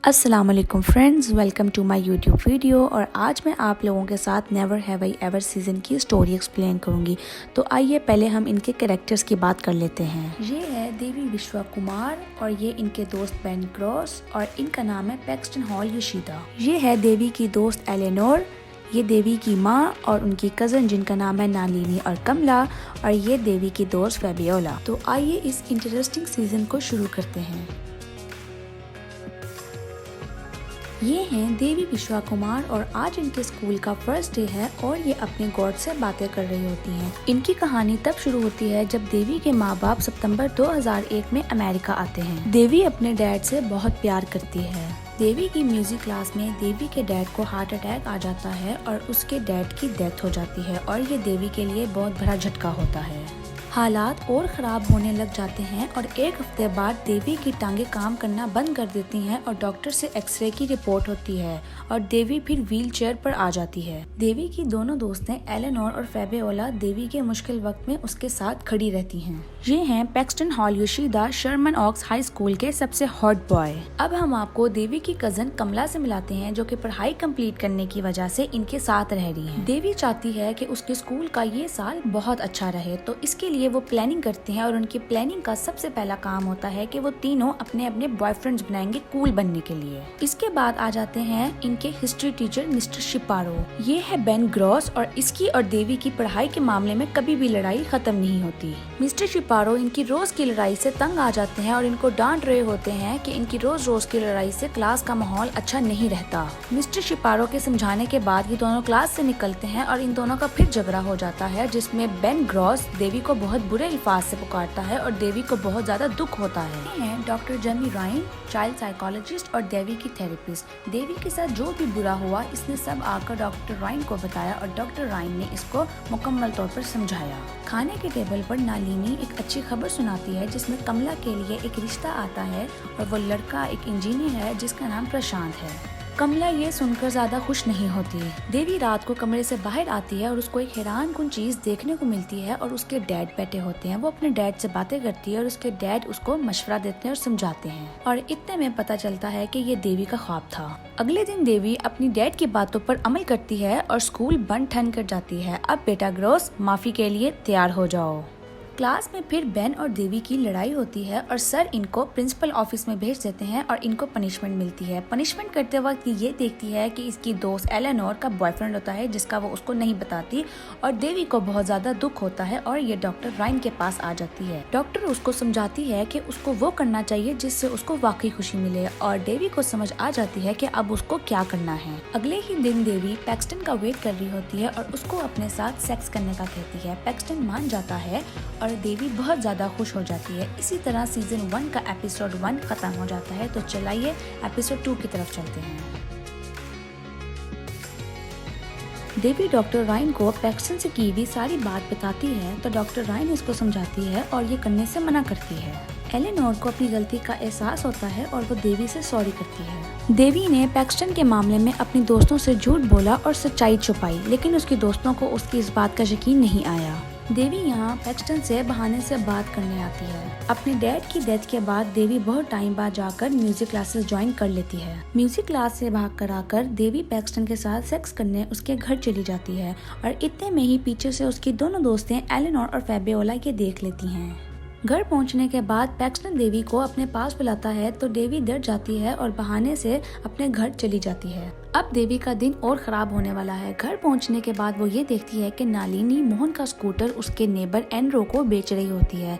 अस्सलाम वालेकुम friends, welcome to my YouTube video. और आज मैं आप लोगों के साथ never have I ever season की स्टोरी एक्सप्लेन करूंगी। तो आइए पहले हम इनके कैरेक्टर्स की बात कर लेते हैं। ये है देवी विश्वा कुमार और ये इनके दोस्त बेन ग्रॉस और इनका नाम है पैक्सटन हॉल योशिदा। ये है देवी की दोस्त एलेनोर, ये देवी की माँ और उनकी कज़न जिनका नाम है नालिनी और कमला, और ये देवी की दोस्त फैबियोला। तो आइए इस इंटरेस्टिंग सीज़न को शुरू करते हैं। ये हैं देवी विश्वा कुमार और आज इनके स्कूल का फर्स्ट डे है और ये अपने गॉड से बातें कर रही होती हैं। इनकी कहानी तब शुरू होती है जब देवी के माँ बाप सितंबर 2001 में अमेरिका आते हैं। देवी अपने डैड से बहुत प्यार करती है। देवी की म्यूजिक क्लास में देवी के डैड को हार्ट अटैक आ जाता है और उसके डैड की डेथ हो जाती है और ये देवी के लिए बहुत बड़ा झटका होता है। हालात और ख़राब होने लग जाते हैं और एक हफ्ते बाद देवी की टांगें काम करना बंद कर देती हैं और डॉक्टर से एक्सरे की रिपोर्ट होती है और देवी फिर व्हील चेयर पर आ जाती है। देवी की दोनों दोस्तें एलेनोर और फैबियोला देवी के मुश्किल वक्त में उसके साथ खड़ी रहती हैं। ये हैं Paxton Hall Yoshida, Sherman Oaks High School के सबसे हॉट बॉय। अब हम आपको देवी की कजन कमला से मिलाते हैं जो कि पढ़ाई कंप्लीट करने की वजह से इनके साथ रह रही है। देवी चाहती है कि उसके स्कूल का ये साल बहुत अच्छा रहे, तो इसके लिए वो प्लानिंग करते हैं और उनकी प्लानिंग का सबसे पहला काम होता है कि वो तीनों अपने अपने बॉयफ्रेंड्स बनाएंगे कूल बनने के लिए। इसके बाद आ जाते हैं इनके हिस्ट्री टीचर मिस्टर शिपारो। ये है बेन ग्रॉस और इसकी और देवी की पढ़ाई के मामले में कभी भी लड़ाई खत्म नहीं होती। मिस्टर शिपारो इनकी रोज की लड़ाई से तंग आ जाते हैं और इनको डांट रहे होते हैं कि इनकी रोज रोज की लड़ाई से क्लास का माहौल अच्छा नहीं रहता। मिस्टर शिपारो के समझाने के बाद ये दोनों क्लास से निकलते हैं और इन दोनों का फिर झगड़ा हो जाता है जिसमें बेन ग्रॉस देवी को बहुत बुरे अल्फाज से पुकारता है और देवी को बहुत ज्यादा दुख होता है। डॉक्टर जेमी राइन, चाइल्ड साइकोलॉजिस्ट और देवी की थेरेपिस्ट। देवी के साथ जो भी बुरा हुआ इसने सब आकर डॉक्टर राइन को बताया और डॉक्टर राइन ने इसको मुकम्मल तौर पर समझाया। खाने के टेबल पर नालिनी एक अच्छी खबर सुनाती है जिसमें कमला के लिए एक रिश्ता आता है और वो लड़का एक इंजीनियर है जिसका नाम प्रशांत है। कमला ये सुनकर ज्यादा खुश नहीं होती। देवी रात को कमरे से बाहर आती है और उसको एक हैरानकुन चीज देखने को मिलती है और उसके डैड बैठे होते हैं। वो अपने डैड से बातें करती है और उसके डैड उसको मशवरा देते हैं और समझाते हैं और इतने में पता चलता है कि ये देवी का ख्वाब था। अगले दिन देवी अपनी डैड की बातों पर अमल करती है और स्कूल बंद ठन कर जाती है। अब बेटा ग्रॉस, माफी के लिए तैयार हो जाओ। क्लास में फिर बेन और देवी की लड़ाई होती है और सर इनको प्रिंसिपल ऑफिस में भेज देते हैं और इनको पनिशमेंट मिलती है। पनिशमेंट करते वक्त ये देखती है कि इसकी दोस्त एलेनोर का बॉयफ्रेंड होता है जिसका वो उसको नहीं बताती और देवी को बहुत ज्यादा दुख होता है और ये डॉक्टर राइन के पास आ जाती है। डॉक्टर उसको समझाती है कि उसको वो करना चाहिए जिससे उसको वाकई खुशी मिले और देवी को समझ आ जाती है कि अब उसको क्या करना है। अगले ही दिन देवी पैक्सटन का वेट कर रही होती है और उसको अपने साथ सेक्स करने का कहती है। पैक्सटन मान जाता है और देवी बहुत ज्यादा खुश हो जाती है। इसी तरह सीजन 1 का एपिसोड 1 खत्म हो जाता है। तो चलाइए एपिसोड 2 की तरफ चलते हैं। देवी डॉक्टर राइन को पैक्सटन से की हुई सारी बात बताती है तो डॉक्टर राइन इसको समझाती है और ये करने से मना करती है। एलेनोर को अपनी गलती का एहसास होता है और वो देवी से सॉरी करती है। देवी ने पैक्सटन के मामले में अपने दोस्तों से झूठ बोला और सच्चाई छुपाई, लेकिन उसके दोस्तों को उसकी इस बात का यकीन नहीं आया। देवी यहाँ पैक्सटन से बहाने से बात करने आती है। अपने डैड की डेथ के बाद देवी बहुत टाइम बाद जाकर म्यूजिक क्लासेस ज्वाइन कर लेती है। म्यूजिक क्लास से भाग कर आकर देवी पैक्सटन के साथ सेक्स करने उसके घर चली जाती है और इतने में ही पीछे से उसकी दोनों दोस्तें एलेनोर और फैबियोला के देख लेती हैं। घर पहुंचने के बाद पैक्सटन देवी को अपने पास बुलाता है तो देवी डर जाती है और बहाने से अपने घर चली जाती है। अब देवी का दिन और खराब होने वाला है। घर पहुंचने के बाद वो ये देखती है कि नालिनी मोहन का स्कूटर उसके नेबर एनरो को बेच रही होती है।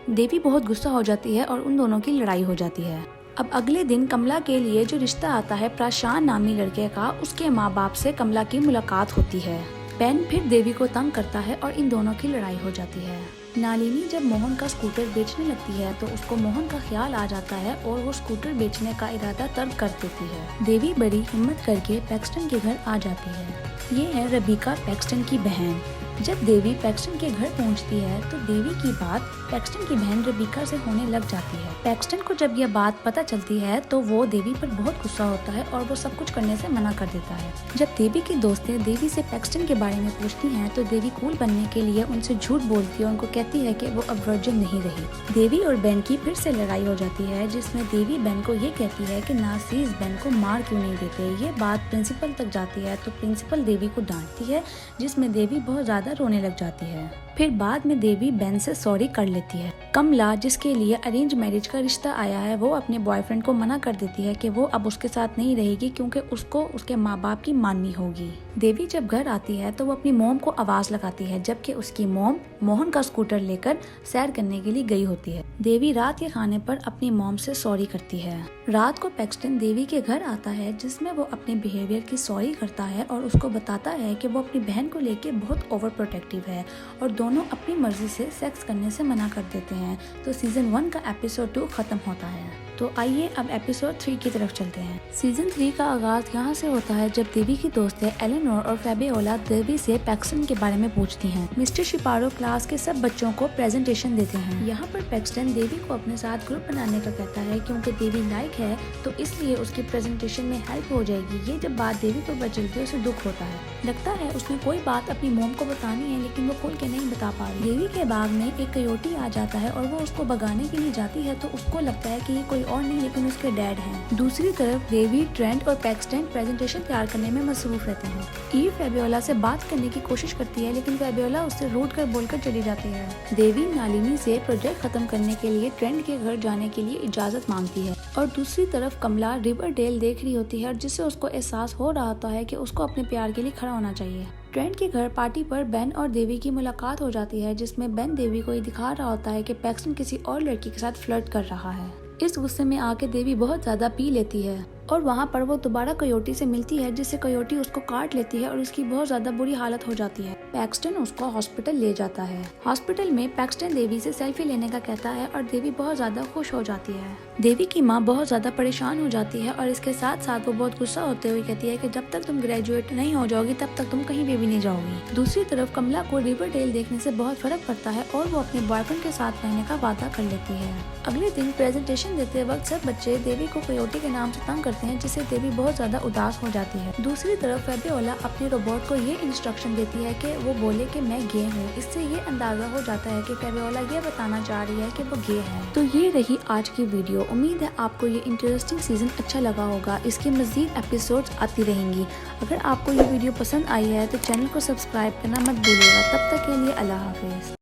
देवी बहुत गुस्सा हो जाती है और उन दोनों की लड़ाई हो जाती है। अब अगले दिन कमला के लिए जो रिश्ता आता है प्रशांत नामी लड़के का, उसके माँ बाप से कमला की मुलाकात होती है। बेन फिर देवी को तंग करता है और इन दोनों की लड़ाई हो जाती है। नालिनी जब मोहन का स्कूटर बेचने लगती है तो उसको मोहन का ख्याल आ जाता है और वो स्कूटर बेचने का इरादा तर्क कर देती है। देवी बड़ी हिम्मत करके पैक्सटन के घर आ जाती है। ये है रबीका, पैक्सटन की बहन। जब देवी पैक्सटन के घर पहुंचती है तो देवी की बात पैक्सटन की बहन रेबिका से होने लग जाती है। पैक्सटन को जब यह बात पता चलती है तो वो देवी पर बहुत गुस्सा होता है और वो सब कुछ करने से मना कर देता है। जब देवी की दोस्तें देवी से पैक्सटन के बारे में पूछती हैं तो देवी कूल बनने के लिए उनसे झूठ बोलती है, उनको कहती है कि वो अब वर्जिन नहीं रही। देवी और बेन की फिर से लड़ाई हो जाती है जिसमें देवी बेन को ये कहती है कि नाज़ीज़ बेन को मार क्यों नहीं देते। ये बात प्रिंसिपल तक जाती है तो प्रिंसिपल देवी को डांटती है जिसमें देवी बहुत ज्यादा रोने लग जाती है। फिर बाद में देवी बेन से सॉरी कर लेती है। कमला, जिसके लिए अरेंज मैरिज का रिश्ता आया है, वो अपने बॉयफ्रेंड को मना कर देती है कि वो अब उसके साथ नहीं रहेगी क्योंकि उसको उसके माँ बाप की माननी होगी। देवी जब घर आती है तो वो अपनी मॉम को आवाज लगाती है जबकि उसकी मॉम मोहन का स्कूटर लेकर सैर करने के लिए गई होती है। देवी रात के खाने पर अपनी मॉम से सॉरी करती है। रात को पैक्सटन देवी के घर आता है जिसमें वो अपने बिहेवियर की सॉरी करता है और उसको बताता है कि वो अपनी बहन को लेके बहुत ओवर प्रोटेक्टिव है और दोनों अपनी मर्जी से सेक्स करने से मना कर देते हैं। तो सीजन 1 का एपिसोड 2 खत्म होता है। तो आइए अब एपिसोड 3 की तरफ चलते हैं। सीजन 3 का आगाज यहाँ से होता है जब देवी की दोस्तें एलेनोर और फेबियोला देवी से पैक्सटन के बारे में पूछती हैं। मिस्टर शिपारो क्लास के सब बच्चों को प्रेजेंटेशन देते हैं। यहाँ पर पैक्सटन देवी को अपने साथ ग्रुप बनाने का कहता है क्योंकि देवी लाइक है तो इसलिए उसकी प्रेजेंटेशन में हेल्प हो जाएगी। ये जब बात देवी को पता चलती है उसे दुख होता है। लगता है उसने कोई बात अपनी मोम को बतानी है लेकिन वो खुल के नहीं बता पा रही। देवी के बाग में एक कयोटी आ जाता है और वो उसको भगाने के लिए जाती है तो उसको लगता है कि ये कोई और नहीं लेकिन उसके डैड हैं। दूसरी तरफ देवी, ट्रेंट और पैक्सटन प्रेजेंटेशन तैयार करने में मसरूफ रहते हैं। ईव फेबियोला से बात करने की कोशिश करती है लेकिन फेबियोला उससे रूठ कर बोलकर चली जाती है। देवी नालिनी से प्रोजेक्ट खत्म करने के लिए ट्रेंट के घर जाने के लिए इजाजत मांगती है और दूसरी तरफ कमला रिवरडेल देख रही होती है और जिससे उसको एहसास हो रहा होता है कि उसको अपने प्यार के लिए खड़ा होना चाहिए। ट्रेंट के घर पार्टी पर बेन और देवी की मुलाकात हो जाती है जिसमें बेन देवी को ये दिखा रहा होता है कि पैक्सटन किसी और लड़की के साथ फ्लर्ट कर रहा है। इस गुस्से में आके देवी बहुत ज्यादा पी लेती है और वहाँ पर वो दोबारा कयोटी से मिलती है जिससे कयोटी उसको काट लेती है और उसकी बहुत ज्यादा बुरी हालत हो जाती है। पैक्सटन उसको हॉस्पिटल ले जाता है। हॉस्पिटल में पैक्सटन देवी से सेल्फी लेने का कहता है और देवी बहुत ज्यादा खुश हो जाती है। देवी की माँ बहुत ज्यादा परेशान हो जाती है और इसके साथ साथ वो बहुत गुस्सा होते हुए कहती है कि जब तक तुम ग्रेजुएट नहीं हो जाओगी तब तक तुम कहीं भी नहीं जाओगी। दूसरी तरफ कमला को रिवरडेल देखने से बहुत फर्क पड़ता है और वो अपने बॉयफ्रेंड के साथ रहने का वादा कर लेती है। अगले दिन प्रेजेंटेशन देते वक्त सब बच्चे देवी को कयोटी के नाम से तंग करते हैं जिससे देवी बहुत ज्यादा उदास हो जाती है। दूसरी तरफ फेबियोला अपने रोबोट को ये इंस्ट्रक्शन देती है कि वो बोले कि मैं गे हूँ। इससे ये अंदाजा हो जाता है कि फेबियोला ये बताना चाह रही है कि वो गे है। तो ये रही आज की वीडियो। उम्मीद है आपको ये इंटरेस्टिंग सीजन अच्छा लगा होगा। इसके मजीद एपिसोड्स आती रहेंगी। अगर आपको ये वीडियो पसंद आई है तो चैनल को सब्सक्राइब करना मत भूलिएगा। तब तक के लिए अल्लाह हाफिज।